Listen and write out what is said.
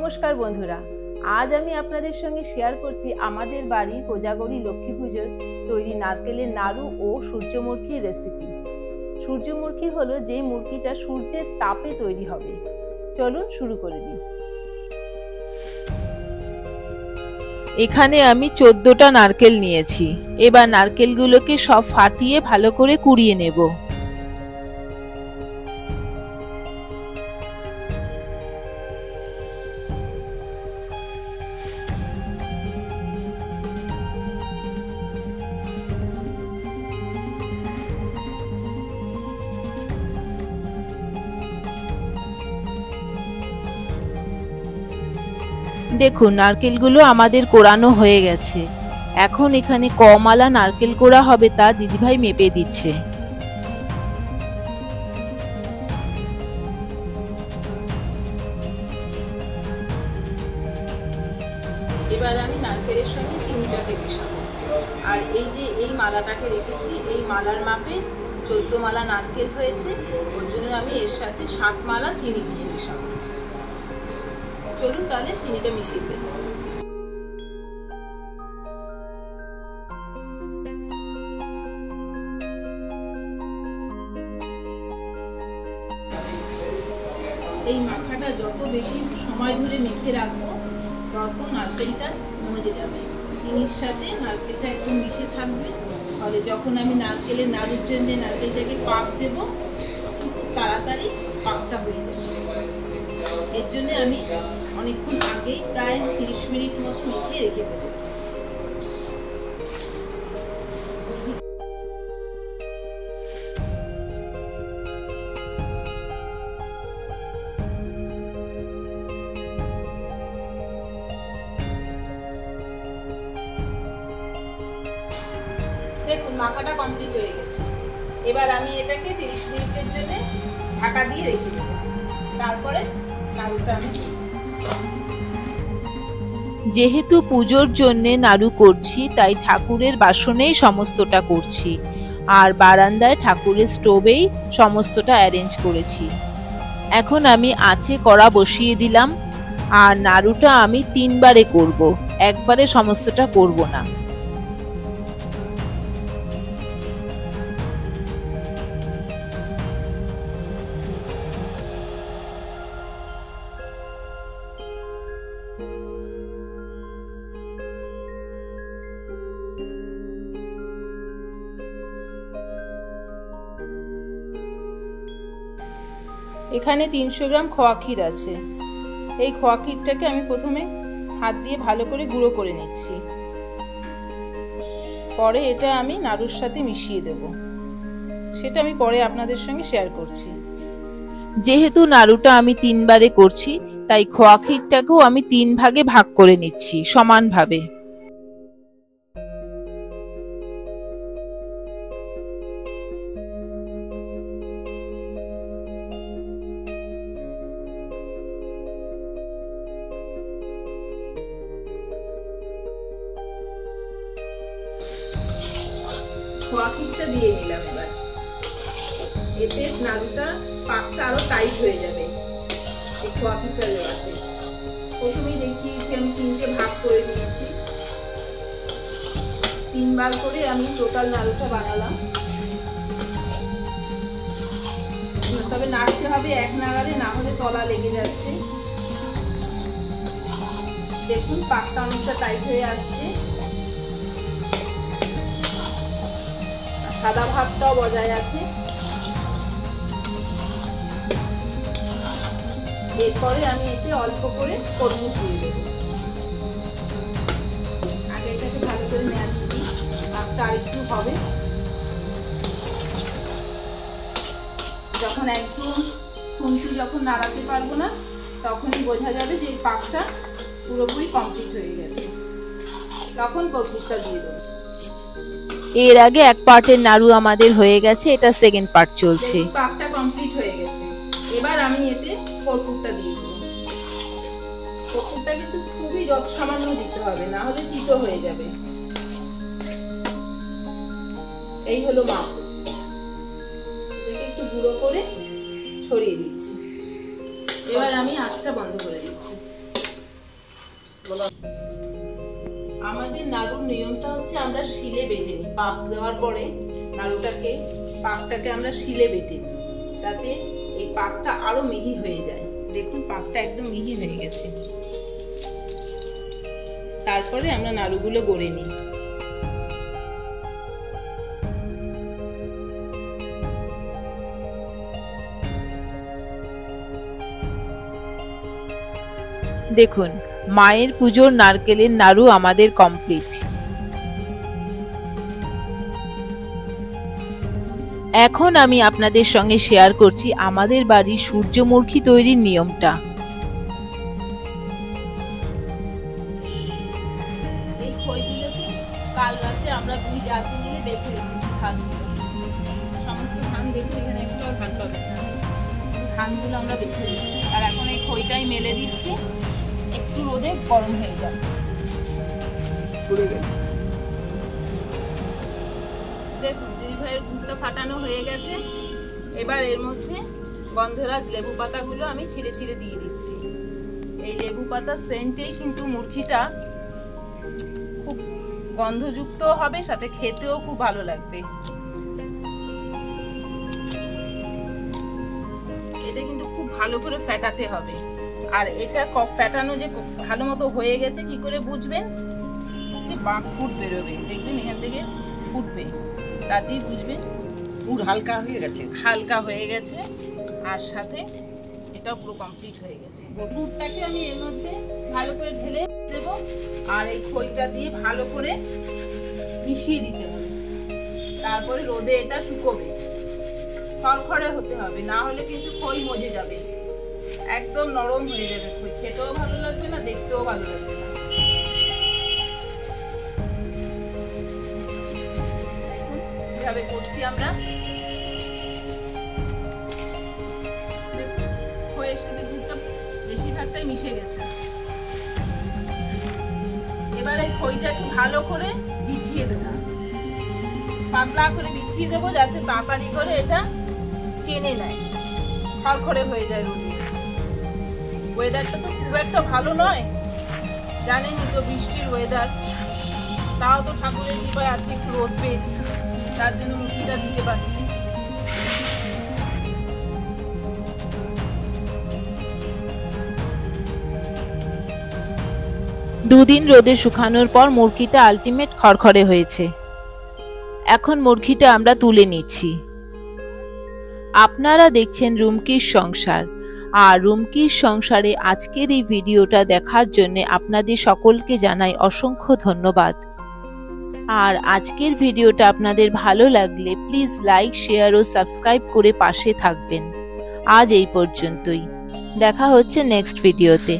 নমস্কার বন্ধুরা, আজ আমি আপনাদের সঙ্গে শেয়ার করছি আমাদের বাড়ির কোজাগরী লক্ষ্মী পুজোর তৈরি নারকেলের নাড়ু ও সূর্যমুখী রেসিপি। সূর্যমুখী হলো যে মুরগিটা সূর্যের তাপে তৈরি হবে। চলুন শুরু করে দিই। এখানে আমি 14টা নারকেল নিয়েছি। এবার নারকেলগুলোকে সব ফাটিয়ে ভালো করে কুড়িয়ে নেব। দেখুন নারকেলগুলো আমাদের কোড়ানো হয়ে গেছে। এখন এখানে কমালা নারকেল কোড়া হবে তা দিদিভাই মেপে দিচ্ছে। এবার আমি নারকেলের সঙ্গে চিনিটাকে মেশাবো। আর এই মালাটাকে রেখেছি, এই মালার মাপে 14 মালা নারকেল হয়েছে, ওর জন্য আমি এর সাথে 7 মালা চিনি দিয়ে মেশাবো। চলুন তাহলে চিনিটা মিশিয়ে ফেলি। এই মাখাটা যত বেশি সময় ধরে মেখে রাখবো তত নারকেলটা মজে যাবে। চিনির সাথে নারকেলটা একদম মিশে থাকবে, ফলে যখন আমি নারকেলের নাড়ুর জন্য নারকেলটাকে পাক দেবো খুব তাড়াতাড়ি পাকটা হয়ে যাবে। এর জন্য আমি অনেকক্ষণ আগেই প্রায় 30 মিনিট মতো মেখে রেখে দেবো। দেখুন মাখাটা কমপ্লিট হয়ে গেছে। এবার আমি এটাকে 30 মিনিটের জন্য ঢাকা দিয়ে রেখে দেবো। তারপরে নাড়ুটা আমি যেহেতু পুজোর জন্য নাড়ু করছি তাই ঠাকুরের বাসনেই সমস্তটা করছি, আর বারান্দায় ঠাকুরের স্টোভেই সমস্তটা অ্যারেঞ্জ করেছি। এখন আমি আঁচে কড়া বসিয়ে দিলাম, আর নাড়ুটা আমি 3 বারে করব, একবারে সমস্তটা করব না। এখানে 300 গ্রাম খোয়া ক্ষীর আছে। এই খোয়া ক্ষীরটাকে আমি প্রথমে হাত দিয়ে ভালো করে গুঁড়ো করে নিচ্ছি, পরে এটা আমি নাড়ুর সাথে মিশিয়ে দেব। সেটা আমি পরে আপনাদের সঙ্গে শেয়ার করছি। যেহেতু নাড়ুটা আমি 3 বারে করছি তাই খোয়া ক্ষীরটাকেও আমি 3 ভাগে ভাগ করে নিচ্ছি সমানভাবে। খোয়া ক্ষীরটা দিয়ে নিলাম। এবার এতে নাড়ুটা পাকটা আরো টাইট হয়ে যাবে এই খোয়া ক্ষীরটা দেওয়াতে। প্রথমেই দেখিয়েছি আমি 3টে ভাগ করে নিয়েছি, 3 বার করে আমি টোটাল নাড়ুটা বানালাম। তবে নাড়তে হবে এক নাগাড়ে, না হলে তলা লেগে যাচ্ছে। দেখুন পাকটা অনেকটা টাইট হয়ে আসছে, সাদা ভাবটাও বজায় আছে। এরপরে আমি এতে অল্প করে তরমুজ দিয়ে দেবো। আগে এটাকে ভালো করে নাড়িয়ে দিই, পাকটা আরেকটু হবে। যখন একদম খুন্তি যখন নাড়াতে পারবো না তখনই বোঝা যাবে যে এই পাকটা পুরোপুরি কমপ্লিট হয়ে গেছে, তখন কর্পূরটা দিয়ে দেবো। এর আগে এক পার্টের নাড়ু আমাদের হয়ে গেছে, এটা সেকেন্ড পার্ট চলছে। পাকটা কমপ্লিট হয়ে গেছে। এবার আমি এতে কর্পূরটা দিয়ে দেব। কর্পূরটা কিন্তু খুবই যত সামান্য দিতে হবে, না হলে তিতো হয়ে যাবে। এই হলো মাপ। এটাকে একটু গুঁড়ো করে ছড়িয়ে দিচ্ছি। এবার আমি আঁচটা বন্ধ করে দিচ্ছি। আমাদের নাড়ুর নিয়মটা হচ্ছে আমরা শিলে বেটে নিই। পাক দেওয়ার পরে পাকটাকে আমরা শিলে বেটে নিই, যাতে এই পাকটা আরো মিহি হয়ে যায়। দেখুন পাকটা একদম মিহি হয়ে গেছে। তারপরে আমরা নাড়ুগুলো গড়ে নিই। দেখুন মায়ের পুজোর নারকেলের নাড়ু আমাদের কমপ্লিট। এখন আমি আপনাদের সঙ্গে শেয়ার করছি আমাদের বাড়ির সূর্যমুখী তৈরির নিয়মটা। এই খইগুলোকে কাল রাতে আমরা 2 জাতি মিলে বেছে রেখেছি ধানগুলো। সমস্ত ধান দেখুন, এখানে একটাও ধান পাবেন না। ধানগুলো আমরা বেছে রেখেছি, আর এখন এই খইটাই মেলে দিচ্ছি। একটু রোদে গরম হয়ে যাবে। দেখুন দিদি ভাইয়ের গুড়টা ফাটানো হয়ে গেছে। এবার এর মধ্যে গন্ধরাজ লেবু পাতাগুলো আমি ছিঁড়ে ছিঁড়ে দিয়ে দিচ্ছি। এই লেবু পাতার সেন্টেই কিন্তু মুরগিটা খুব গন্ধযুক্ত হবে, সাথে খেতেও খুব ভালো লাগবে। এটা কিন্তু খুব ভালো করে ফেটাতে হবে। আর এটা ফেটানো যে ভালো মতো হয়ে গেছে কি করে বুঝবেন? ফুট বেরোবে, দেখবেন এখান থেকে ফুটবে, তাতেই বুঝবেন পুরো হালকা হয়ে গেছে। হালকা হয়ে গেছে, আর সাথে এটাও পুরো কমপ্লিট হয়ে গেছে। দুধটাকে আমি এর মধ্যে ভালো করে ঢেলে দেব, আর এই খইটা দিয়ে ভালো করে মিশিয়ে দিতে হবে। তারপরে রোদে এটা শুকোবে, খড়খড়ে হতে হবে, না হলে কিন্তু খই মজে যাবে, একদম নরম হয়ে যাবে খই, খেতেও ভালো লাগবে না, দেখতেও ভালো লাগবে না। কিভাবে করছি আমরা, খইয়ের সাথে দুধটা বেশিরভাগটাই মিশে গেছে। এবার এই খইটাকে ভালো করে বিছিয়ে দেবো, পাতলা করে বিছিয়ে দেবো, যাতে তাড়াতাড়ি করে এটা টেনে নেয়, খড়খড়ে হয়ে যায় রোদে। ওয়েদারটা তো খুব একটা ভালো নয়, জানেনই তো বৃষ্টির ওয়েদার। তাও তো ঠাকুরের কৃপায় আজকে একটু রোদ পেয়েছি, তার জন্য মুরগিটা দিতে পারছি। দুদিন রোদে শুকানোর পর মুরগিটা আলটিমেট খড়খড়ে হয়েছে। এখন মুরগিটা আমরা তুলে নিচ্ছি। আপনারা দেখছেন রুমকির সংসার, আর রুমকির সংসারে আজকের এই ভিডিওটা দেখার জন্য আপনাদের সকলকে জানাই অসংখ্য ধন্যবাদ। আর আজকের ভিডিওটা আপনাদের ভালো লাগলে প্লিজ লাইক, শেয়ার ও সাবস্ক্রাইব করে পাশে থাকবেন। আজ এই পর্যন্তই, দেখা হচ্ছে নেক্সট ভিডিওতে।